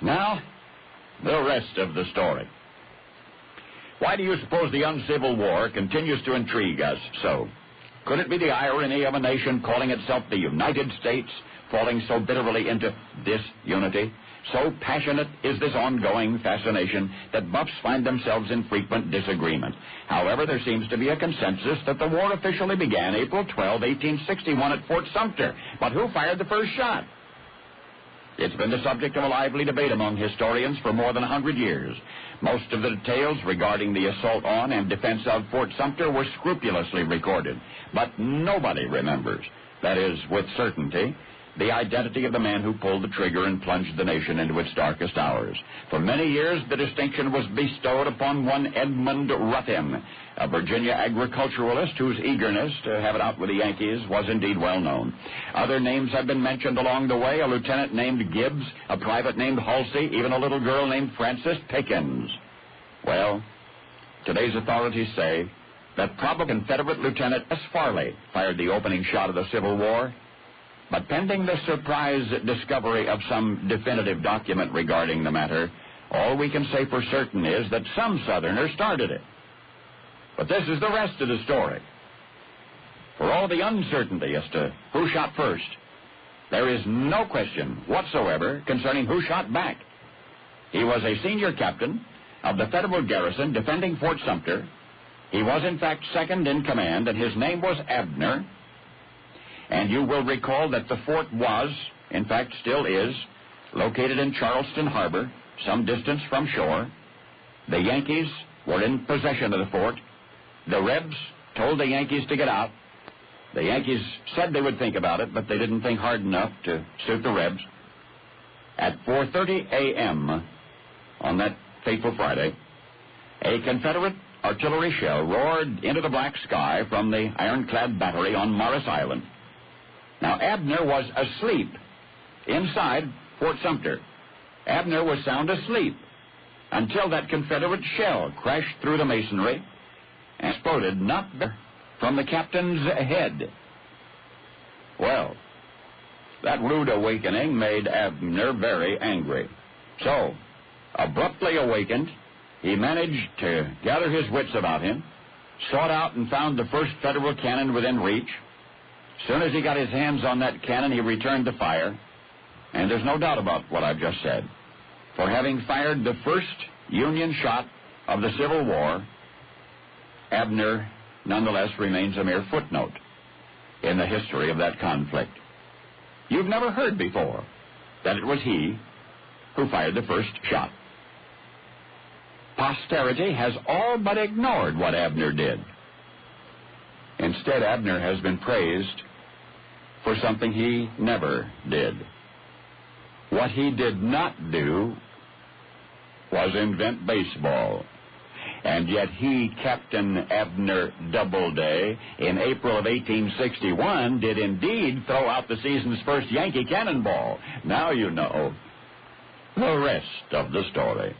Now, the rest of the story. Why do you suppose the uncivil war continues to intrigue us so? Could it be the irony of a nation calling itself the United States falling so bitterly into disunity? So passionate is this ongoing fascination that buffs find themselves in frequent disagreement. However, there seems to be a consensus that the war officially began April 12, 1861 at Fort Sumter. But who fired the first shot? It's been the subject of a lively debate among historians for more than 100 years. Most of the details regarding the assault on and defense of Fort Sumter were scrupulously recorded, but nobody remembers, that is, with certainty, the identity of the man who pulled the trigger and plunged the nation into its darkest hours. For many years, the distinction was bestowed upon one Edmund Ruthyn, a Virginia agriculturalist whose eagerness to have it out with the Yankees was indeed well known. Other names have been mentioned along the way, a lieutenant named Gibbs, a private named Halsey, even a little girl named Frances Pickens. Well, today's authorities say that probably Confederate Lieutenant S. Farley fired the opening shot of the Civil War. But pending the surprise discovery of some definitive document regarding the matter, all we can say for certain is that some Southerners started it. But this is the rest of the story. For all the uncertainty as to who shot first, there is no question whatsoever concerning who shot back. He was a senior captain of the Federal garrison defending Fort Sumter. He was, in fact, second in command, and his name was Abner. And you will recall that the fort was, in fact still is, located in Charleston Harbor, some distance from shore. The Yankees were in possession of the fort. The Rebs told the Yankees to get out. The Yankees said they would think about it, but they didn't think hard enough to suit the Rebs. At 4:30 a.m. on that fateful Friday, a Confederate artillery shell roared into the black sky from the ironclad battery on Morris Island. Now, Abner was asleep inside Fort Sumter. Abner was sound asleep until that Confederate shell crashed through the masonry and exploded not far from the captain's head. Well, that rude awakening made Abner very angry. So, abruptly awakened, he managed to gather his wits about him, sought out and found the first Federal cannon within reach. As soon as he got his hands on that cannon, he returned to fire. And there's no doubt about what I've just said. For having fired the first Union shot of the Civil War, Abner nonetheless remains a mere footnote in the history of that conflict. You've never heard before that it was he who fired the first shot. Posterity has all but ignored what Abner did. Instead, Abner has been praised for something he never did. What he did not do was invent baseball. And yet he, Captain Abner Doubleday, in April of 1861, did indeed throw out the season's first Yankee cannonball. Now you know the rest of the story.